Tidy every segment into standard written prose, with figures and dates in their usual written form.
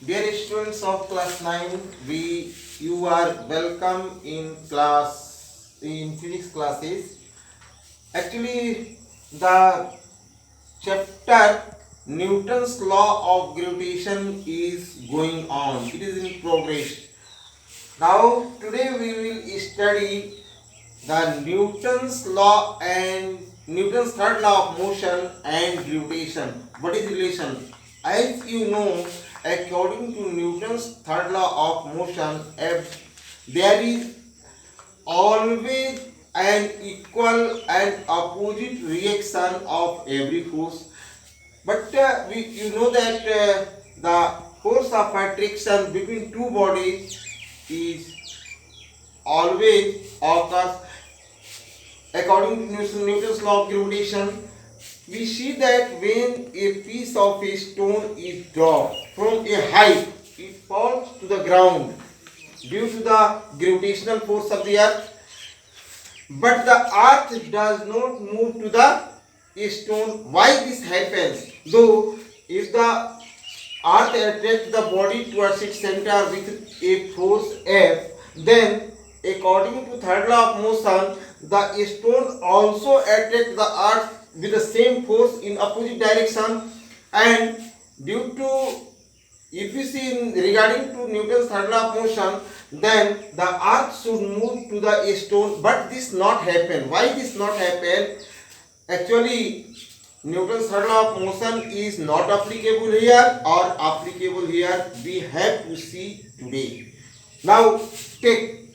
Dear students of class 9, you are welcome in physics classes. Actually, the chapter Newton's law of gravitation is going on. It is in progress. Now, today we will study the Newton's law and Newton's third law of motion and gravitation. What is relation? As you know, according to Newton's third law of motion, there is always an equal and opposite reaction of every force. But you know that the force of attraction between two bodies is always occurs according to Newton's law of gravitation. We see that when a piece of a stone is dropped from a height, it falls to the ground due to the gravitational force of the earth. But the earth does not move to the stone. Why this happens? Though if the earth attracts the body towards its center with a force F, then according to third law of motion, the stone also attracts the earth with the same force in opposite direction, and due to, if you see regarding to Newton's third law of motion, then the earth should move to the stone, but this not happen. Why this not happen? Actually, Newton's third law of motion is not applicable here or applicable here. We have to see today. Now, take,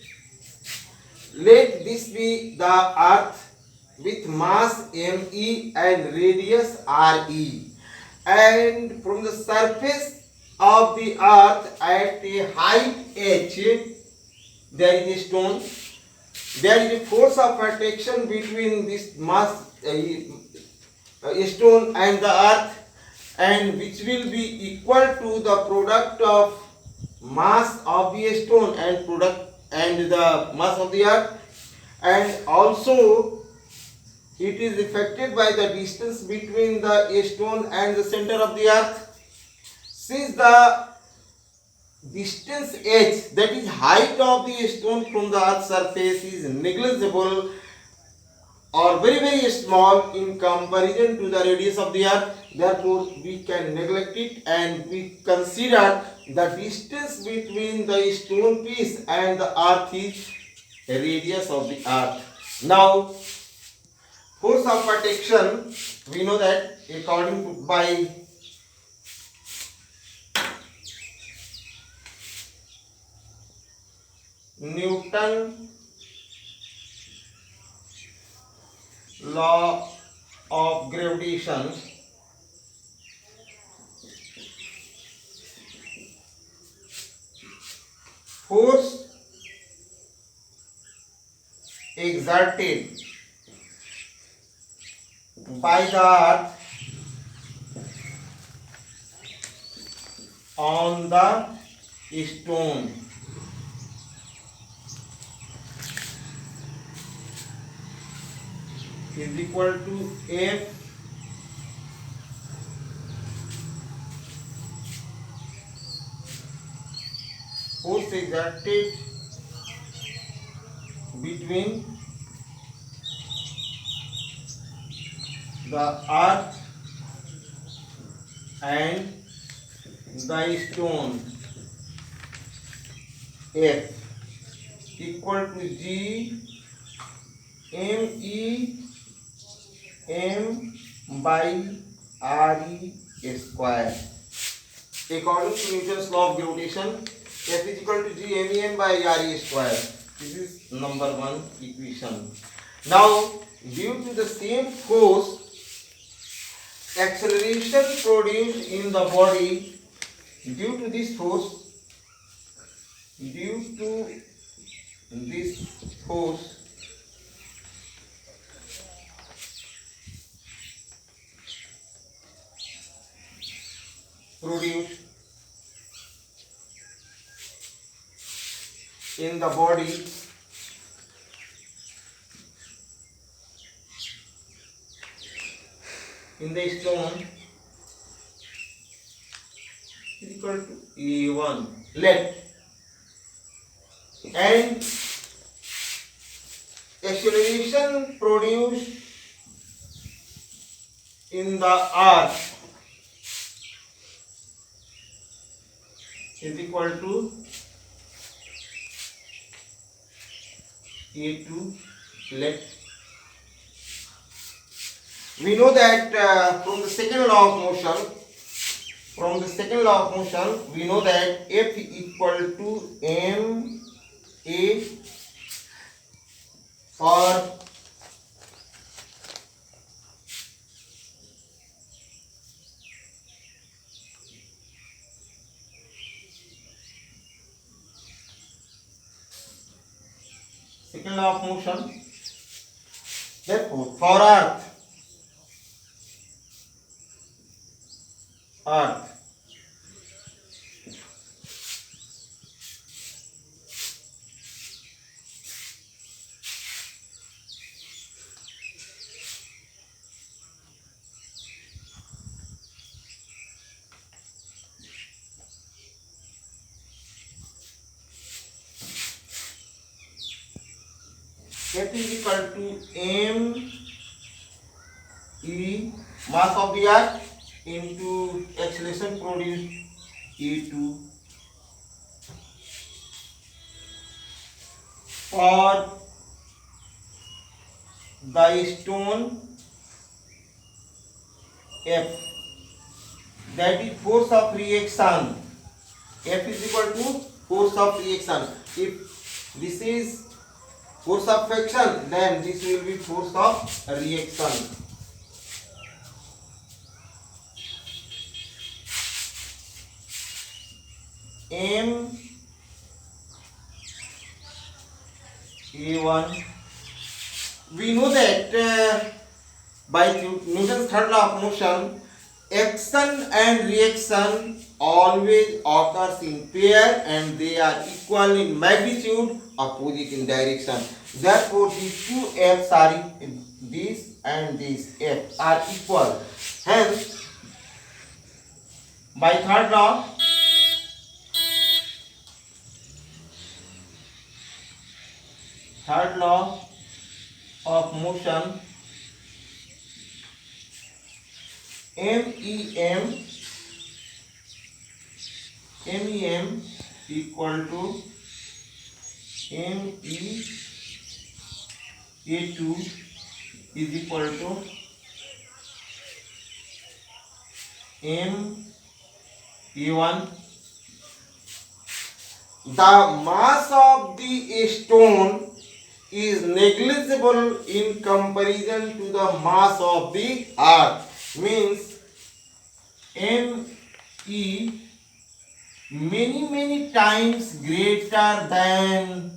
let this be the earth with mass ME and radius RE, and from the surface of the earth at a height h, there is a stone. There is a force of attraction between this mass stone and the earth, and which will be equal to the product of mass of the stone and the mass of the earth, and also it is affected by the distance between the stone and the center of the earth. Since the distance h, that is height of the stone from the earth's surface, is negligible or very small in comparison to the radius of the earth, therefore we can neglect it and we consider the distance between the stone piece and the earth is radius of the earth. Now, force of attraction, we know that according to by Newton law of gravitation, force exerted by the earth on the stone is equal to F force exerted between the earth and the stone, F equal to G ME M by RE square. According to Newton's law of gravitation, F is equal to G MEM by RE square. This is number one equation. Now, due to the same force, acceleration produced in the body, due to this force produced in the body in the stone is equal to E1. Let and acceleration produced in the earth is equal to A2. Let we know that from the second law of motion, we know that F equal to M A for second law of motion. Therefore, for earth F is equal to M E mass of the earth into acceleration produced E2 for the stone F, that is force of reaction. F is equal to force of reaction. If this is force of friction, then this will be force of reaction. M A1. We know that by Newton's third law of motion, action and reaction always occurs in pair and they are equal in magnitude, opposite in direction. Therefore, these two F's are this and this F are equal. Hence, by third law of motion, MEM equal to MEA2 is equal to MEA1. The mass of the stone is negligible in comparison to the mass of the earth. Means ME many times greater than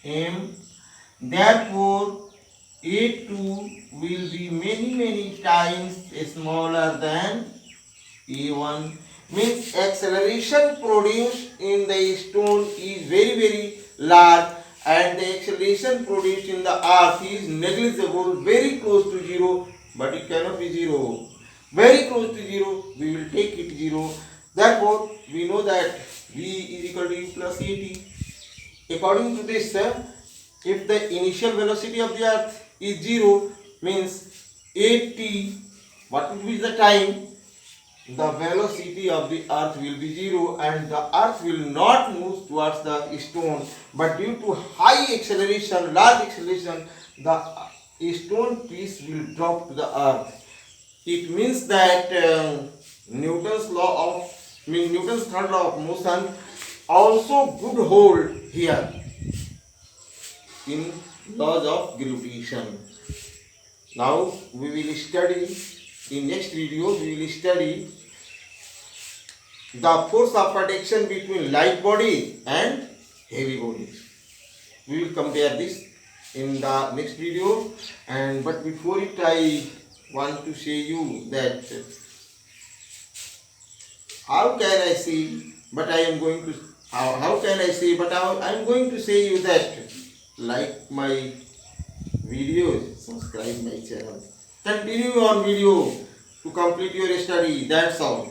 M. Therefore, A2 will be many times smaller than A1. Means acceleration produced in the stone is very large and the acceleration produced in the earth is negligible, very close to zero, but it cannot be zero. Very close to zero, we will take it zero. Therefore, we know that V is equal to U plus AT. According to this, if the initial velocity of the earth is zero, means AT, what will be the time? The velocity of the earth will be zero and the earth will not move towards the stone, but due to high acceleration, large acceleration, the stone piece will drop to the earth. It means that Newton's third law of motion also good hold here in laws of gravitation. Now we will study, in next video we will study the force of attraction between light bodies and heavy bodies. We will compare this in the next video, and but before it I want to say you that how can I say, but I am going to how can I say, but I am going to say you that like my videos, subscribe my channel, continue on video to complete your study. That's all.